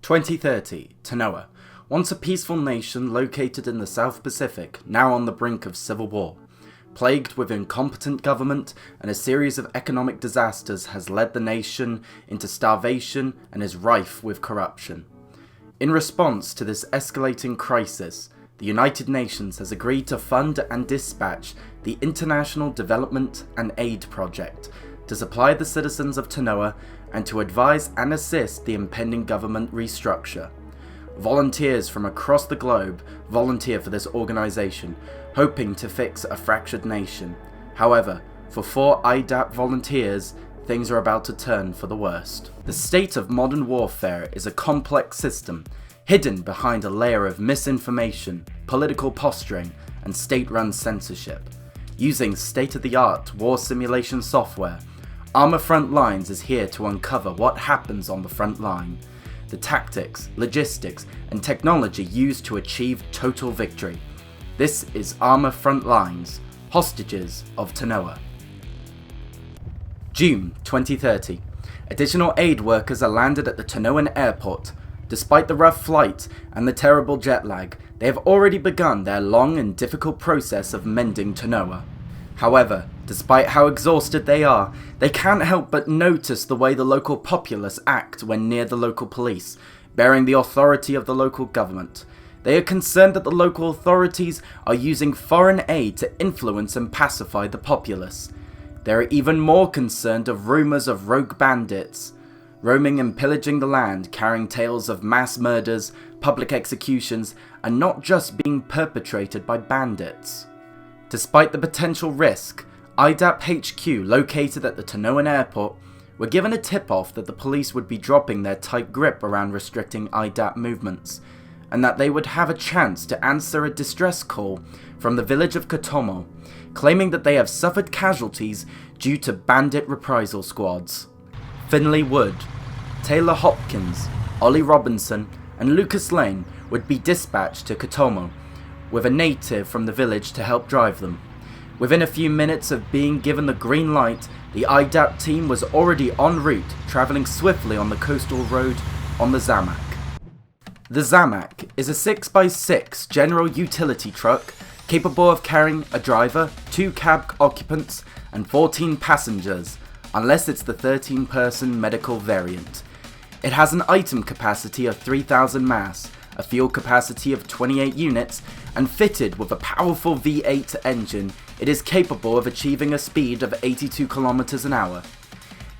2030, Tanoa, once a peaceful nation located in the South Pacific, now on the brink of civil war. Plagued with incompetent government and a series of economic disasters has led the nation into starvation and is rife with corruption. In response to this escalating crisis, the United Nations has agreed to fund and dispatch the International Development and Aid Project to supply the citizens of Tanoa and to advise and assist the impending government restructure. Volunteers from across the globe volunteer for this organization, hoping to fix a fractured nation. However, for 4 IDAP volunteers, things are about to turn for the worst. The state of modern warfare is a complex system, hidden behind a layer of misinformation, political posturing, and state-run censorship. Using state-of-the-art war simulation software, Arma Front Lines is here to uncover what happens on the front line, the tactics, logistics, and technology used to achieve total victory. This is Arma Front Lines, Hostages of Tanoa. June 2030. Additional aid workers are landed at the Tanoan airport. Despite the rough flight and the terrible jet lag, they have already begun their long and difficult process of mending Tanoa. However, despite how exhausted they are, they can't help but notice the way the local populace act when near the local police, bearing the authority of the local government. They are concerned that the local authorities are using foreign aid to influence and pacify the populace. They are even more concerned of rumours of rogue bandits, roaming and pillaging the land, carrying tales of mass murders, public executions, and not just being perpetrated by bandits. Despite the potential risk, IDAP HQ, located at the Tanoan airport, were given a tip-off that the police would be dropping their tight grip around restricting IDAP movements, and that they would have a chance to answer a distress call from the village of Kotomo, claiming that they have suffered casualties due to bandit reprisal squads. Finley Wood, Taylor Hopkins, Ollie Robinson, and Lucas Lane would be dispatched to Kotomo, with a native from the village to help drive them. Within a few minutes of being given the green light, the IDAP team was already en route, travelling swiftly on the coastal road on the Zamak. The Zamak is a 6x6 general utility truck capable of carrying a driver, 2 cab occupants, and 14 passengers, unless it's the 13-person medical variant. It has an item capacity of 3,000 mass, a fuel capacity of 28 units, and fitted with a powerful V8 engine, it is capable of achieving a speed of 82 km an hour.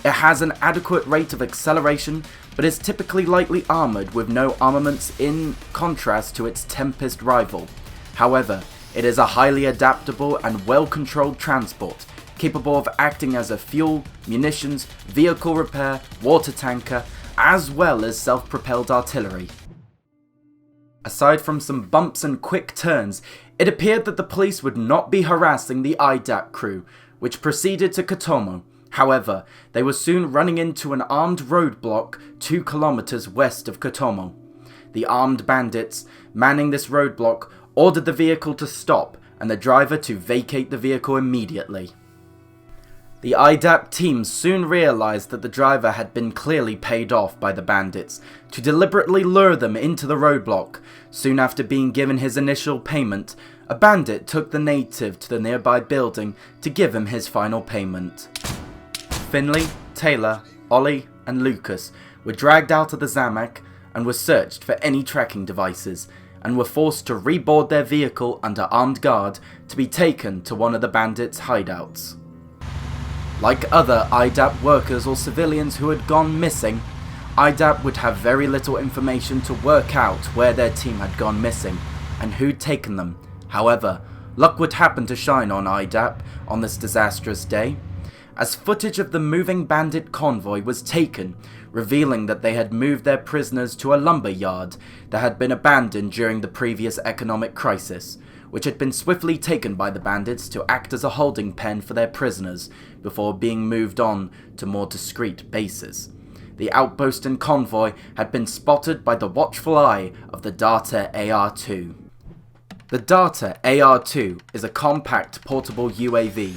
It has an adequate rate of acceleration, but is typically lightly armoured with no armaments in contrast to its Tempest rival. However, it is a highly adaptable and well-controlled transport, capable of acting as a fuel, munitions, vehicle repair, water tanker, as well as self-propelled artillery. Aside from some bumps and quick turns, it appeared that the police would not be harassing the IDAP crew, which proceeded to Kotomo. However, they were soon running into an armed roadblock 2 kilometers west of Kotomo. The armed bandits, manning this roadblock, ordered the vehicle to stop and the driver to vacate the vehicle immediately. The IDAP team soon realized that the driver had been clearly paid off by the bandits to deliberately lure them into the roadblock. Soon after being given his initial payment, a bandit took the native to the nearby building to give him his final payment. Finley, Taylor, Ollie, and Lucas were dragged out of the Zamak and were searched for any tracking devices, and were forced to reboard their vehicle under armed guard to be taken to one of the bandits' hideouts. Like other IDAP workers or civilians who had gone missing, IDAP would have very little information to work out where their team had gone missing and who'd taken them. However, luck would happen to shine on IDAP on this disastrous day, as footage of the moving bandit convoy was taken, revealing that they had moved their prisoners to a lumber yard that had been abandoned during the previous economic crisis, which had been swiftly taken by the bandits to act as a holding pen for their prisoners before being moved on to more discreet bases. The outpost and convoy had been spotted by the watchful eye of the Data AR-2. The Data AR-2 is a compact portable UAV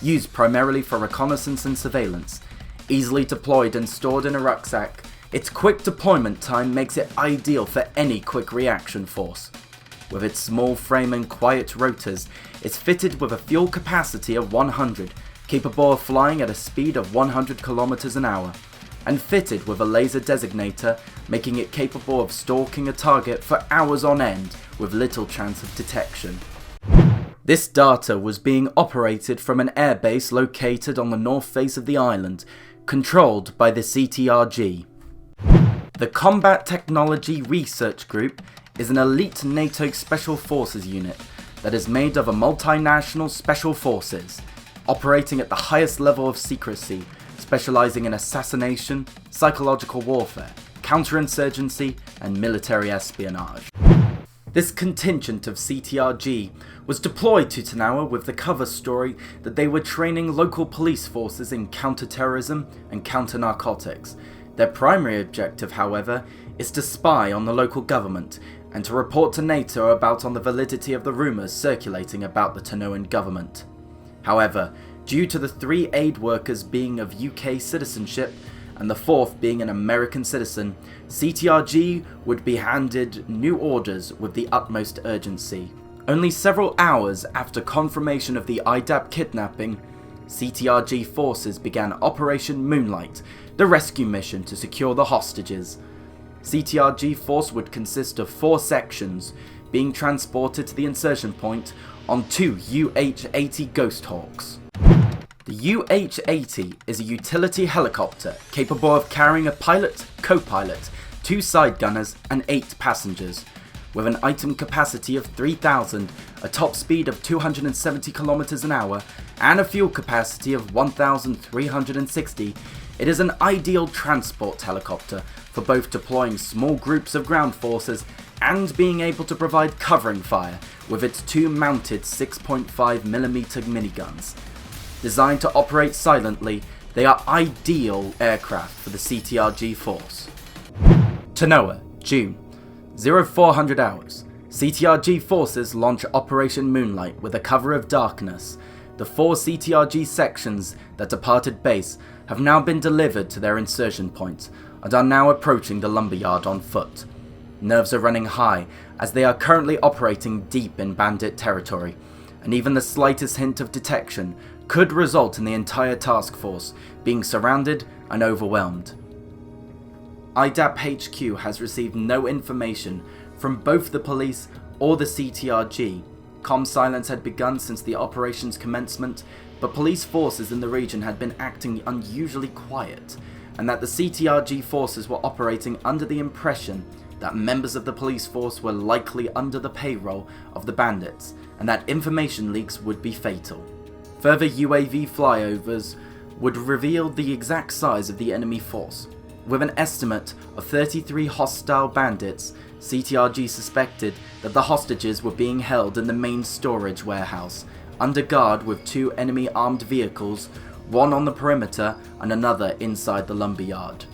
used primarily for reconnaissance and surveillance. Easily deployed and stored in a rucksack, Its quick deployment time makes it ideal for any quick reaction force. With its small frame and quiet rotors, it's fitted with a fuel capacity of 100, capable of flying at a speed of 100 km an hour, and fitted with a laser designator, making it capable of stalking a target for hours on end with little chance of detection. This data was being operated from an airbase located on the north face of the island, controlled by the CTRG. The Combat Technology Research Group is an elite NATO Special Forces unit that is made of a multinational special forces, operating at the highest level of secrecy, specializing in assassination, psychological warfare, counterinsurgency, and military espionage. This contingent of CTRG was deployed to Tanoa with the cover story that they were training local police forces in counter-terrorism and counter-narcotics. Their primary objective, however, is to spy on the local government and to report to NATO about the validity of the rumours circulating about the Tanoan government. However, due to the 3 aid workers being of UK citizenship and the 4th being an American citizen, CTRG would be handed new orders with the utmost urgency. Only several hours after confirmation of the IDAP kidnapping, CTRG forces began Operation Moonlight, the rescue mission to secure the hostages. CTRG force would consist of 4 sections, being transported to the insertion point on 2 UH-80 Ghost Hawks. The UH-80 is a utility helicopter capable of carrying a pilot, co-pilot, 2 side gunners and 8 passengers. With an item capacity of 3,000, a top speed of 270 km an hour, and a fuel capacity of 1,360, it is an ideal transport helicopter for both deploying small groups of ground forces and being able to provide covering fire with its 2 mounted 6.5mm miniguns. Designed to operate silently, they are ideal aircraft for the CTRG force. Tanoa, June. 0400 hours. CTRG forces launch Operation Moonlight with a cover of darkness. The 4 CTRG sections that departed base have now been delivered to their insertion points and are now approaching the lumberyard on foot. Nerves are running high as they are currently operating deep in bandit territory, and even the slightest hint of detection could result in the entire task force being surrounded and overwhelmed. IDAP HQ has received no information from both the police or the CTRG. Comm silence had begun since the operation's commencement, but police forces in the region had been acting unusually quiet, and that the CTRG forces were operating under the impression that members of the police force were likely under the payroll of the bandits, and that information leaks would be fatal. Further UAV flyovers would reveal the exact size of the enemy force. With an estimate of 33 hostile bandits, CTRG suspected that the hostages were being held in the main storage warehouse, under guard with 2 enemy armed vehicles, one on the perimeter and another inside the lumberyard.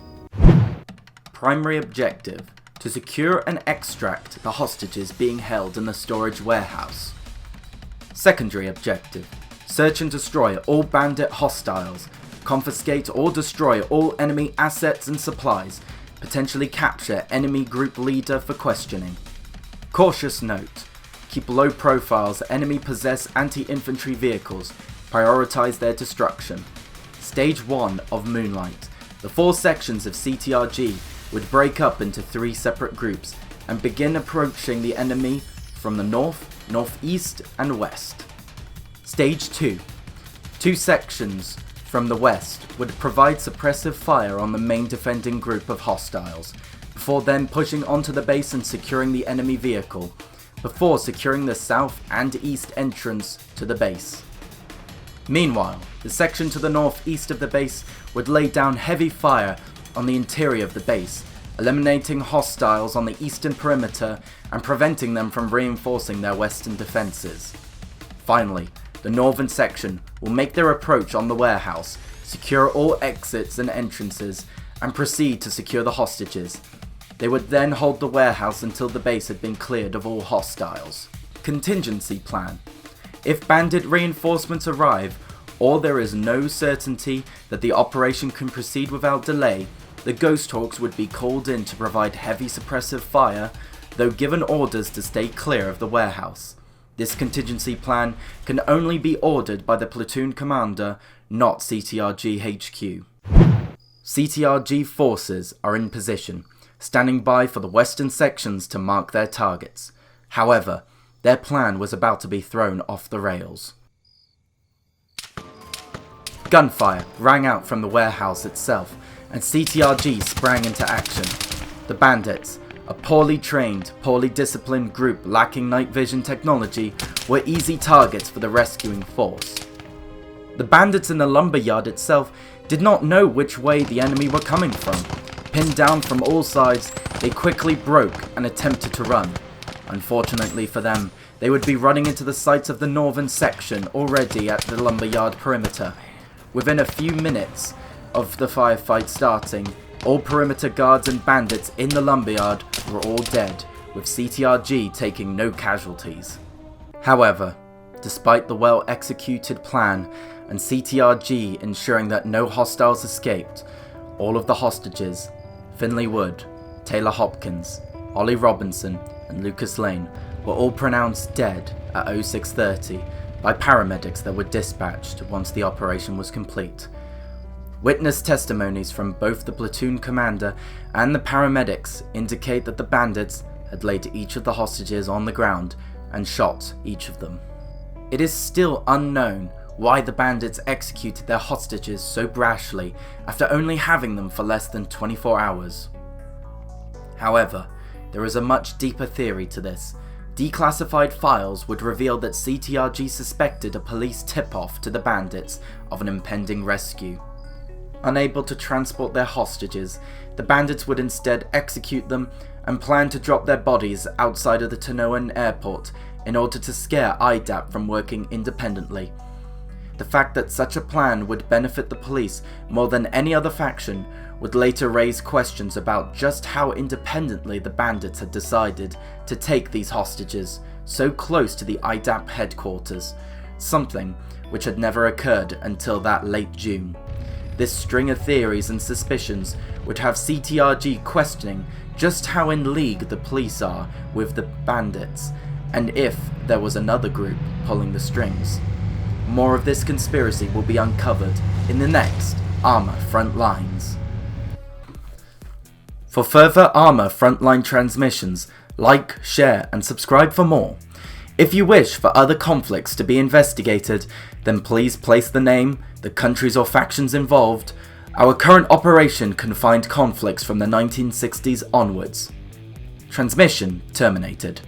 Primary objective: to secure and extract the hostages being held in the storage warehouse. Secondary objective: search and destroy all bandit hostiles, confiscate or destroy all enemy assets and supplies, potentially capture enemy group leader for questioning. Cautious note: keep low profiles, enemy possess anti-infantry vehicles, prioritize their destruction. Stage 1 of Moonlight. The 4 sections of CTRG would break up into 3 separate groups and begin approaching the enemy from the north, northeast and west. Stage 2. 2 sections from the west would provide suppressive fire on the main defending group of hostiles, before then pushing onto the base and securing the enemy vehicle, before securing the south and east entrance to the base. Meanwhile, the section to the northeast of the base would lay down heavy fire on the interior of the base, eliminating hostiles on the eastern perimeter and preventing them from reinforcing their western defences. Finally, the northern section will make their approach on the warehouse, secure all exits and entrances, and proceed to secure the hostages. They would then hold the warehouse until the base had been cleared of all hostiles. Contingency plan. If bandit reinforcements arrive, or there is no certainty that the operation can proceed without delay, the Ghost Hawks would be called in to provide heavy suppressive fire, though given orders to stay clear of the warehouse. This contingency plan can only be ordered by the platoon commander, not CTRG HQ. CTRG forces are in position, standing by for the western sections to mark their targets. However, their plan was about to be thrown off the rails. Gunfire rang out from the warehouse itself, and CTRG sprang into action. The bandits, a poorly trained, poorly disciplined group lacking night vision technology, were easy targets for the rescuing force. The bandits in the lumberyard itself did not know which way the enemy were coming from. Pinned down from all sides, they quickly broke and attempted to run. Unfortunately for them, they would be running into the sights of the northern section already at the lumberyard perimeter. Within a few minutes of the firefight starting, all perimeter guards and bandits in the lumberyard were all dead, with CTRG taking no casualties. However, despite the well-executed plan and CTRG ensuring that no hostiles escaped, all of the hostages, Finley Wood, Taylor Hopkins, Ollie Robinson and Lucas Lane, were all pronounced dead at 0630 by paramedics that were dispatched once the operation was complete. Witness testimonies from both the platoon commander and the paramedics indicate that the bandits had laid each of the hostages on the ground and shot each of them. It is still unknown why the bandits executed their hostages so brashly after only having them for less than 24 hours. However, there is a much deeper theory to this. Declassified files would reveal that CTRG suspected a police tip-off to the bandits of an impending rescue. Unable to transport their hostages, the bandits would instead execute them and plan to drop their bodies outside of the Tanoa airport in order to scare IDAP from working independently. The fact that such a plan would benefit the police more than any other faction would later raise questions about just how independently the bandits had decided to take these hostages so close to the IDAP headquarters, something which had never occurred until that late June. This string of theories and suspicions would have CTRG questioning just how in league the police are with the bandits, and if there was another group pulling the strings. More of this conspiracy will be uncovered in the next Arma Frontlines. For further Arma Frontline transmissions, like, share and subscribe for more. If you wish for other conflicts to be investigated, then please place the name, the countries or factions involved. Our current operation can find conflicts from the 1960s onwards. Transmission terminated.